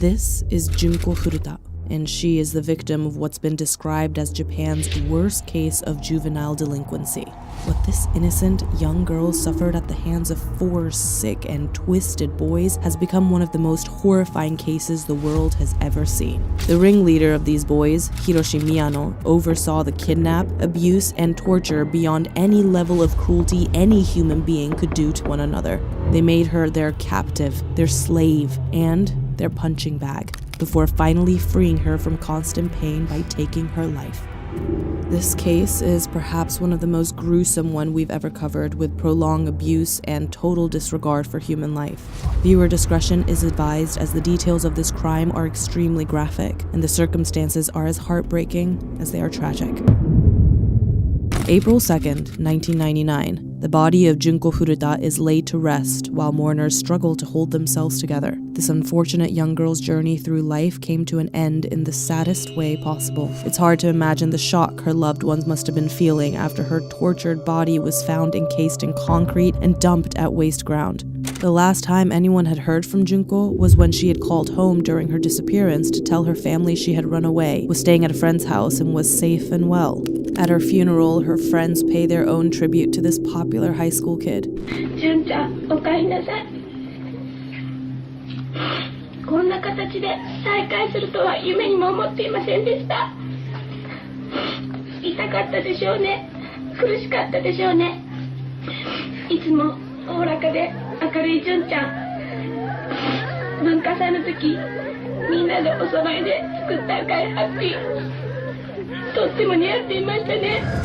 This is Junko Furuta, and she is the victim of what's been described as Japan's worst case of juvenile delinquency. What this innocent young girl suffered at the hands of 4 sick and twisted boys has become one of the most horrifying cases the world has ever seen. The ringleader of these boys, Hiroshi Miyano, oversaw the kidnap, abuse, and torture beyond any level of cruelty any human being could do to one another. They made her their captive, their slave, and their punching bag, before finally freeing her from constant pain by taking her life. This case is perhaps one of the most gruesome one we've ever covered, with prolonged abuse and total disregard for human life. Viewer discretion is advised, as the details of this crime are extremely graphic, and the circumstances are as heartbreaking as they are tragic. April 2nd, 1999. The body of Junko Furuta is laid to rest while mourners struggle to hold themselves together. This unfortunate young girl's journey through life came to an end in the saddest way possible. It's hard to imagine the shock her loved ones must have been feeling after her tortured body was found encased in concrete and dumped at waste ground. The last time anyone had heard from Junko was when she had called home during her disappearance to tell her family she had run away, was staying at a friend's house, and was safe and well. At her funeral, her friends pay their own tribute to this popular high school kid. Jun-chan, おかえりなさい。こんな形で再会するとは夢にも思っていませんでした。痛かったでしょうね。苦しかったでしょうね。いつもおおらかで明るい純ちゃん。文化祭の時、みんなでお揃いで作った赤いハッピー。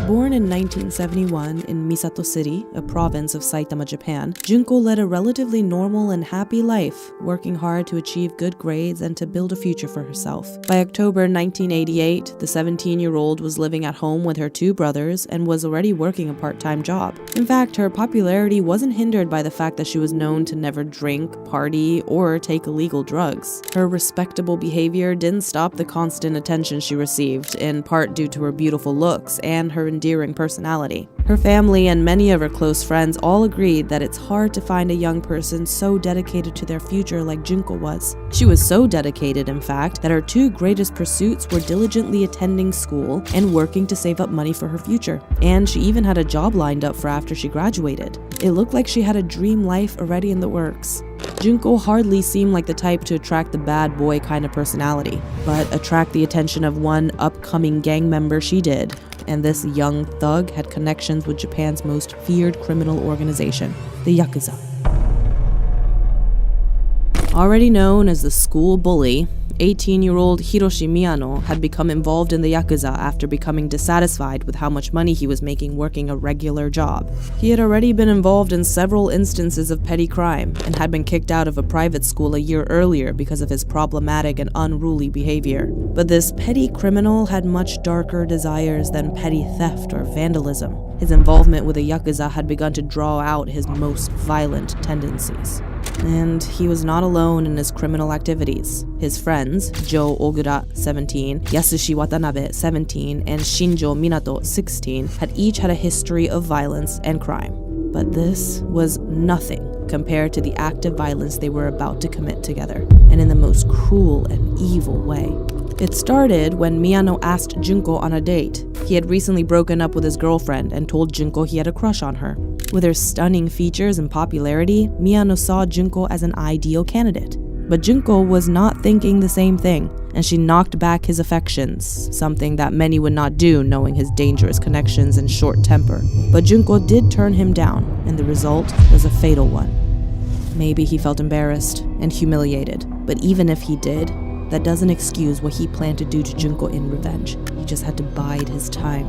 Born in 1971 in Misato City, a province of Saitama, Japan, Junko led a relatively normal and happy life, working hard to achieve good grades and to build a future for herself. By October 1988, the 17-year-old was living at home with her 2 brothers and was already working a part-time job. In fact, her popularity wasn't hindered by the fact that she was known to never drink, party, or take illegal drugs. Her respectable behavior didn't stop the constant attention she received, in part due to her beautiful looks and her endearing personality. Her family and many of her close friends all agreed that it's hard to find a young person so dedicated to their future like Junko was. She was so dedicated, in fact, that her 2 greatest pursuits were diligently attending school and working to save up money for her future. And she even had a job lined up for after she graduated. It looked like she had a dream life already in the works. Junko hardly seemed like the type to attract the bad boy kind of personality, but attract the attention of one upcoming gang member she did, and this young thug had connections with Japan's most feared criminal organization, the Yakuza. Already known as the school bully, 18-year-old Hiroshi Miyano had become involved in the Yakuza after becoming dissatisfied with how much money he was making working a regular job. He had already been involved in several instances of petty crime and had been kicked out of a private school a year earlier because of his problematic and unruly behavior. But this petty criminal had much darker desires than petty theft or vandalism. His involvement with the Yakuza had begun to draw out his most violent tendencies. And he was not alone in his criminal activities. His friends, Joe Ogura, 17, Yasushi Watanabe, 17, and Shinjo Minato, 16, had each had a history of violence and crime. But this was nothing compared to the act of violence they were about to commit together, and in the most cruel and evil way. It started when Miyano asked Junko on a date. He had recently broken up with his girlfriend and told Junko he had a crush on her. With her stunning features and popularity, Miyano saw Junko as an ideal candidate. But Junko was not thinking the same thing, and she knocked back his affections, something that many would not do knowing his dangerous connections and short temper. But Junko did turn him down, and the result was a fatal one. Maybe he felt embarrassed and humiliated, but even if he did, that doesn't excuse what he planned to do to Junko in revenge. He just had to bide his time.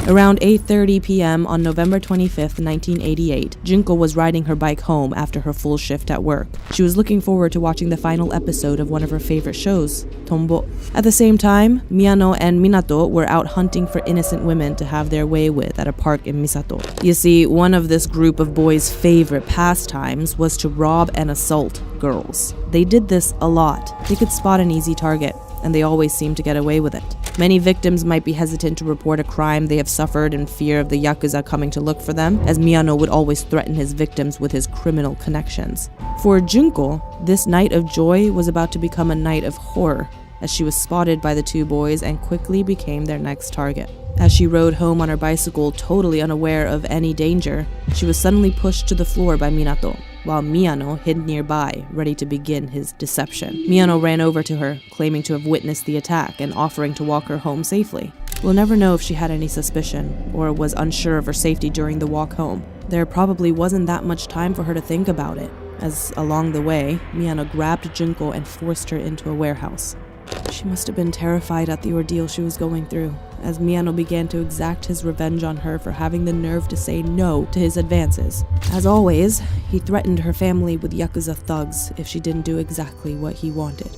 Around 8:30 p.m. on November 25th, 1988, Junko was riding her bike home after her full shift at work. She was looking forward to watching the final episode of one of her favorite shows, Tombo. At the same time, Miyano and Minato were out hunting for innocent women to have their way with at a park in Misato. You see, one of this group of boys' favorite pastimes was to rob and assault girls. They did this a lot. They could spot an easy target, and they always seemed to get away with it. Many victims might be hesitant to report a crime they have suffered in fear of the Yakuza coming to look for them, as Miyano would always threaten his victims with his criminal connections. For Junko, this night of joy was about to become a night of horror, as she was spotted by the two boys and quickly became their next target. As she rode home on her bicycle, totally unaware of any danger, she was suddenly pushed to the floor by Minato, while Miyano hid nearby, ready to begin his deception. Miyano ran over to her, claiming to have witnessed the attack and offering to walk her home safely. We'll never know if she had any suspicion, or was unsure of her safety during the walk home. There probably wasn't that much time for her to think about it, as along the way, Miyano grabbed Junko and forced her into a warehouse. She must have been terrified at the ordeal she was going through, as Miyano began to exact his revenge on her for having the nerve to say no to his advances. As always, he threatened her family with Yakuza thugs if she didn't do exactly what he wanted.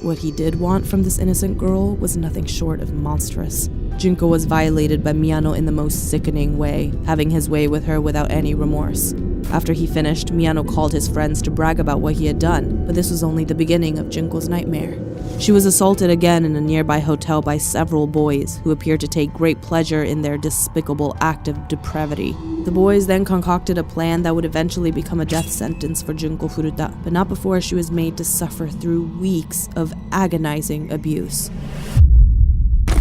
What he did want from this innocent girl was nothing short of monstrous. Junko was violated by Miyano in the most sickening way, having his way with her without any remorse. After he finished, Miyano called his friends to brag about what he had done, but this was only the beginning of Junko's nightmare. She was assaulted again in a nearby hotel by several boys, who appeared to take great pleasure in their despicable act of depravity. The boys then concocted a plan that would eventually become a death sentence for Junko Furuta, but not before she was made to suffer through weeks of agonizing abuse.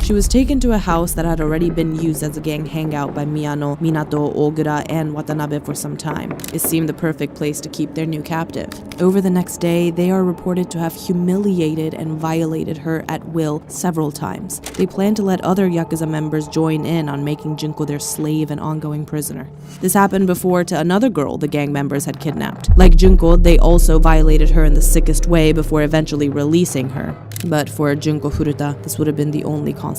She was taken to a house that had already been used as a gang hangout by Miyano, Minato, Ogura, and Watanabe for some time. It seemed the perfect place to keep their new captive. Over the next day, they are reported to have humiliated and violated her at will several times. They planned to let other Yakuza members join in on making Junko their slave and ongoing prisoner. This happened before to another girl the gang members had kidnapped. Like Junko, they also violated her in the sickest way before eventually releasing her. But for Junko Furuta, this would have been the only consolation.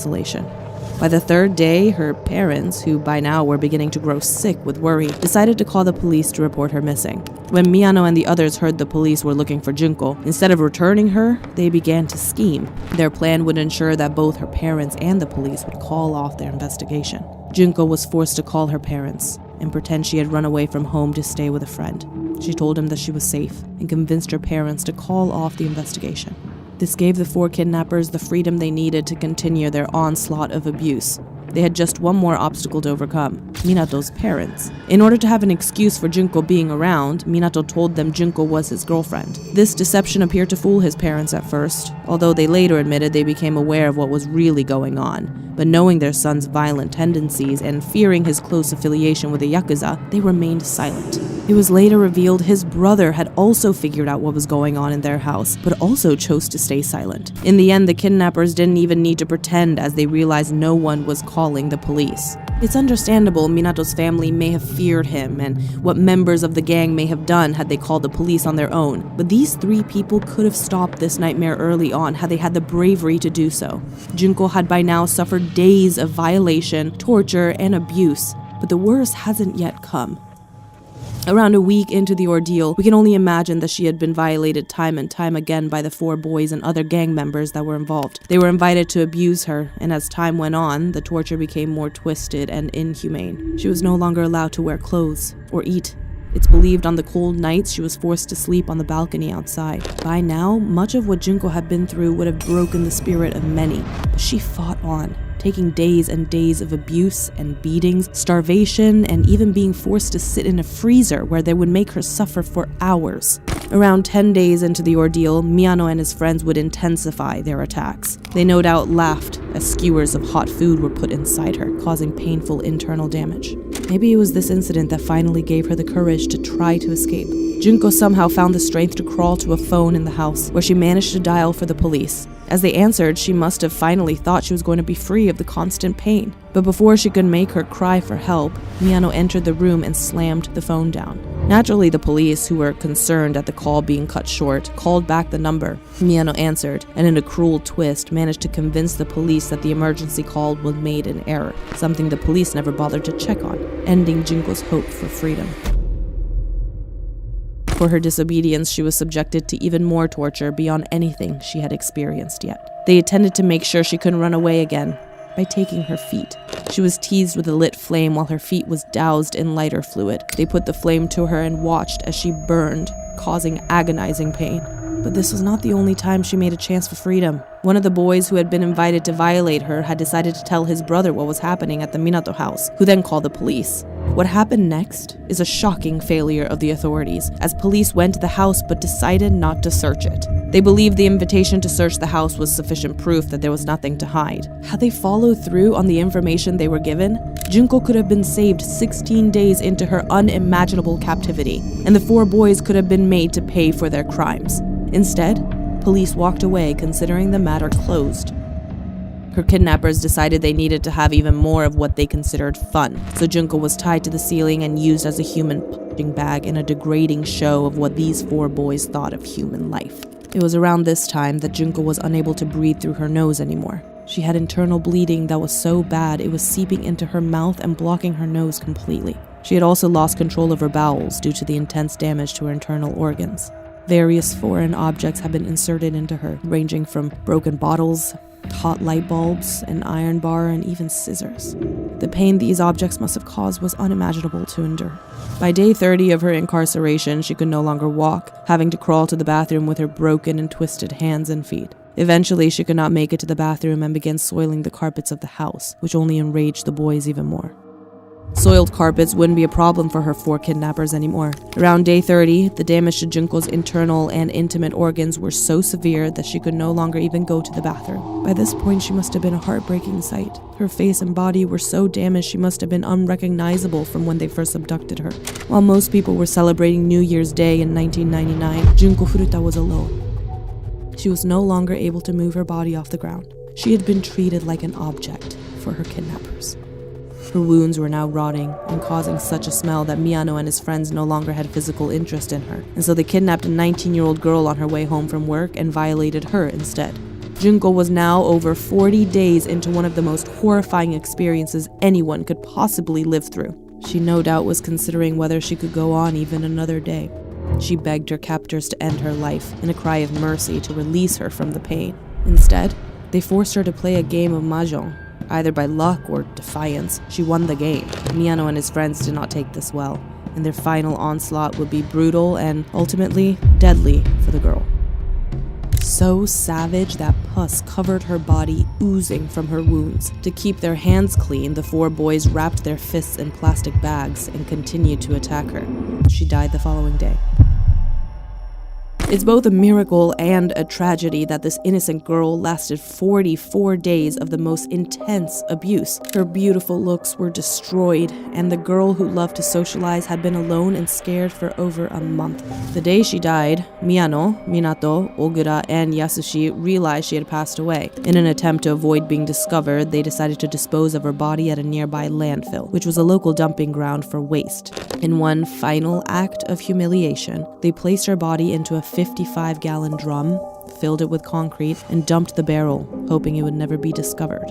By the third day, her parents, who by now were beginning to grow sick with worry, decided to call the police to report her missing. When Miyano and the others heard the police were looking for Junko, instead of returning her, they began to scheme. Their plan would ensure that both her parents and the police would call off their investigation. Junko was forced to call her parents and pretend she had run away from home to stay with a friend. She told him that she was safe and convinced her parents to call off the investigation. This gave the four kidnappers the freedom they needed to continue their onslaught of abuse. They had just one more obstacle to overcome: Minato's parents. In order to have an excuse for Junko being around, Minato told them Junko was his girlfriend. This deception appeared to fool his parents at first, although they later admitted they became aware of what was really going on. But knowing their son's violent tendencies and fearing his close affiliation with the Yakuza, they remained silent. It was later revealed his brother had also figured out what was going on in their house, but also chose to stay silent. In the end, the kidnappers didn't even need to pretend, as they realized no one was calling the police. It's understandable Minato's family may have feared him and what members of the gang may have done had they called the police on their own, but these three people could have stopped this nightmare early on had they had the bravery to do so. Junko had by now suffered days of violation, torture, and abuse, but the worst hasn't yet come. Around a week into the ordeal, we can only imagine that she had been violated time and time again by the four boys and other gang members that were involved. They were invited to abuse her, and as time went on, the torture became more twisted and inhumane. She was no longer allowed to wear clothes or eat. It's believed on the cold nights she was forced to sleep on the balcony outside. By now, much of what Junko had been through would have broken the spirit of many, but she fought on, taking days and days of abuse and beatings, starvation, and even being forced to sit in a freezer where they would make her suffer for hours. Around 10 days into the ordeal, Miyano and his friends would intensify their attacks. They no doubt laughed as skewers of hot food were put inside her, causing painful internal damage. Maybe it was this incident that finally gave her the courage to try to escape. Junko somehow found the strength to crawl to a phone in the house, where she managed to dial for the police. As they answered, she must have finally thought she was going to be free of the constant pain. But before she could make her cry for help, Miyano entered the room and slammed the phone down. Naturally, the police, who were concerned at the call being cut short, called back the number. Miyano answered, and in a cruel twist, managed to convince the police that the emergency call was made in error, something the police never bothered to check on, ending Junko's hope for freedom. For her disobedience, she was subjected to even more torture beyond anything she had experienced yet. They intended to make sure she couldn't run away again by taking her feet. She was teased with a lit flame while her feet was doused in lighter fluid. They put the flame to her and watched as she burned, causing agonizing pain. But this was not the only time she made a chance for freedom. One of the boys who had been invited to violate her had decided to tell his brother what was happening at the Minato house, who then called the police. What happened next is a shocking failure of the authorities, as police went to the house but decided not to search it. They believed the invitation to search the house was sufficient proof that there was nothing to hide. Had they followed through on the information they were given, Junko could have been saved 16 days into her unimaginable captivity, and the 4 boys could have been made to pay for their crimes. Instead, police walked away considering the matter closed. Her kidnappers decided they needed to have even more of what they considered fun, so Junko was tied to the ceiling and used as a human punching bag in a degrading show of what these 4 boys thought of human life. It was around this time that Junko was unable to breathe through her nose anymore. She had internal bleeding that was so bad it was seeping into her mouth and blocking her nose completely. She had also lost control of her bowels due to the intense damage to her internal organs. Various foreign objects had been inserted into her, ranging from broken bottles, hot light bulbs, an iron bar, and even scissors. The pain these objects must have caused was unimaginable to endure. By day 30 of her incarceration, she could no longer walk, having to crawl to the bathroom with her broken and twisted hands and feet. Eventually, she could not make it to the bathroom and began soiling the carpets of the house, which only enraged the boys even more. Soiled carpets wouldn't be a problem for her 4 kidnappers anymore. Around day 30, the damage to Junko's internal and intimate organs were so severe that she could no longer even go to the bathroom. By this point, she must have been a heartbreaking sight. Her face and body were so damaged she must have been unrecognizable from when they first abducted her. While most people were celebrating New Year's Day in 1999, Junko Furuta was alone. She was no longer able to move her body off the ground. She had been treated like an object for her kidnappers. Her wounds were now rotting and causing such a smell that Miyano and his friends no longer had physical interest in her, and so they kidnapped a 19-year-old girl on her way home from work and violated her instead. Junko was now over 40 days into one of the most horrifying experiences anyone could possibly live through. She no doubt was considering whether she could go on even another day. She begged her captors to end her life in a cry of mercy to release her from the pain. Instead, they forced her to play a game of mahjong. Either by luck or defiance, she won the game. Miyano and his friends did not take this well, and their final onslaught would be brutal and, ultimately, deadly for the girl. So savage that pus covered her body, oozing from her wounds. To keep their hands clean, the 4 boys wrapped their fists in plastic bags and continued to attack her. She died the following day. It's both a miracle and a tragedy that this innocent girl lasted 44 days of the most intense abuse. Her beautiful looks were destroyed, and the girl who loved to socialize had been alone and scared for over a month. The day she died, Miyano, Minato, Ogura, and Yasushi realized she had passed away. In an attempt to avoid being discovered, they decided to dispose of her body at a nearby landfill, which was a local dumping ground for waste. In one final act of humiliation, they placed her body into a 55-gallon drum, filled it with concrete, and dumped the barrel, hoping it would never be discovered.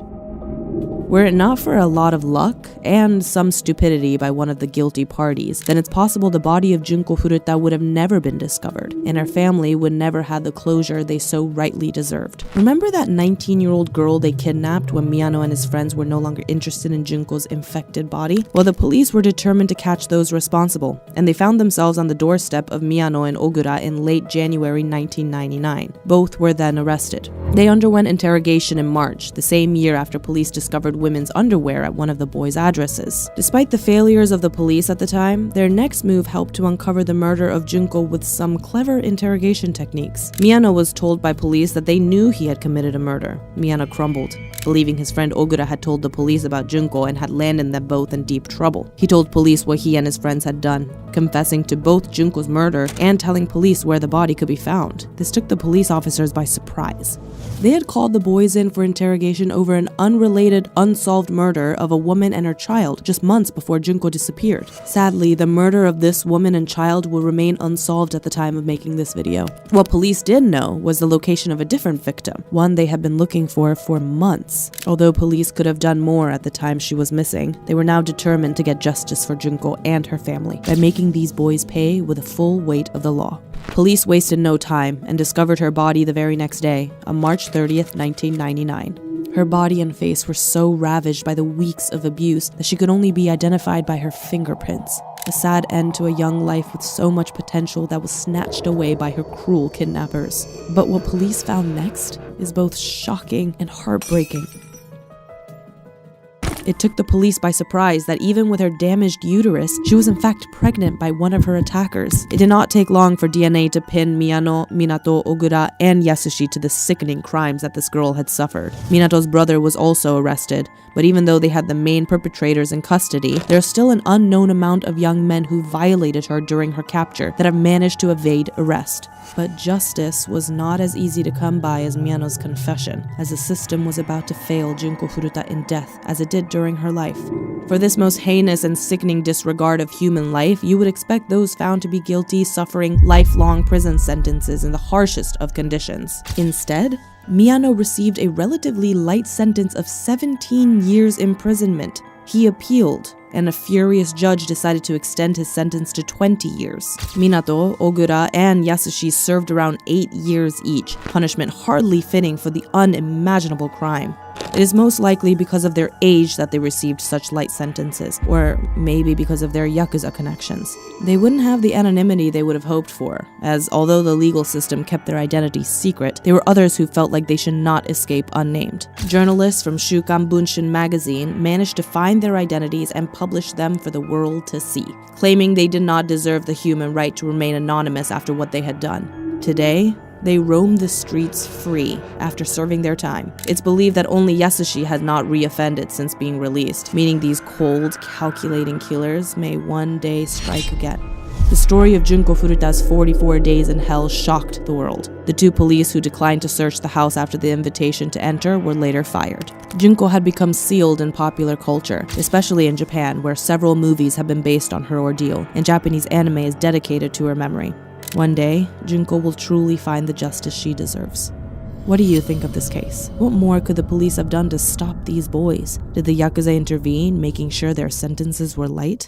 Were it not for a lot of luck and some stupidity by one of the guilty parties, then it's possible the body of Junko Furuta would have never been discovered, and her family would never have the closure they so rightly deserved. Remember that 19-year-old girl they kidnapped when Miyano and his friends were no longer interested in Junko's infected body? Well, the police were determined to catch those responsible, and they found themselves on the doorstep of Miyano and Ogura in late January 1999. Both were then arrested. They underwent interrogation in March, the same year after police discovered women's underwear at one of the boys' addresses. Despite the failures of the police at the time, their next move helped to uncover the murder of Junko with some clever interrogation techniques. Miyano was told by police that they knew he had committed a murder. Miyano crumbled, believing his friend Ogura had told the police about Junko and had landed them both in deep trouble. He told police what he and his friends had done, confessing to both Junko's murder and telling police where the body could be found. This took the police officers by surprise. They had called the boys in for interrogation over an unrelated, unsolved murder of a woman and her child just months before Junko disappeared. Sadly, the murder of this woman and child will remain unsolved at the time of making this video. What police did know was the location of a different victim, one they had been looking for months. Although police could have done more at the time she was missing, they were now determined to get justice for Junko and her family by making these boys pay with the full weight of the law. Police wasted no time and discovered her body the very next day, on March 30th, 1999. Her body and face were so ravaged by the weeks of abuse that she could only be identified by her fingerprints. a sad end to a young life with so much potential that was snatched away by her cruel kidnappers. But what police found next is both shocking and heartbreaking. It took the police by surprise that even with her damaged uterus, she was in fact pregnant by one of her attackers. It did not take long for DNA to pin Miyano, Minato, Ogura, and Yasushi to the sickening crimes that this girl had suffered. Minato's brother was also arrested, but even though they had the main perpetrators in custody, there is still an unknown amount of young men who violated her during her capture that have managed to evade arrest. But justice was not as easy to come by as Miyano's confession, as the system was about to fail Junko Furuta in death, as it did during her life. For this most heinous and sickening disregard of human life, you would expect those found to be guilty suffering lifelong prison sentences in the harshest of conditions. Instead, Miyano received a relatively light sentence of 17 years imprisonment. He appealed, and a furious judge decided to extend his sentence to 20 years. Minato, Ogura, and Yasushi served around 8 years each, punishment hardly fitting for the unimaginable crime. It is most likely because of their age that they received such light sentences, or maybe because of their Yakuza connections. They wouldn't have the anonymity they would have hoped for, as although the legal system kept their identities secret, there were others who felt like they should not escape unnamed. Journalists from Shukan Bunshin magazine managed to find their identities and publish them for the world to see, claiming they did not deserve the human right to remain anonymous after what they had done. Today, they roam the streets free after serving their time. It's believed that only Yasushi has not reoffended since being released, meaning these cold, calculating killers may one day strike again. The story of Junko Furuta's 44 days in hell shocked the world. The 2 police who declined to search the house after the invitation to enter were later fired. Junko had become sealed in popular culture, especially in Japan, where several movies have been based on her ordeal, and Japanese anime is dedicated to her memory. One day, Junko will truly find the justice she deserves. What do you think of this case? What more could the police have done to stop these boys? Did the Yakuza intervene, making sure their sentences were light?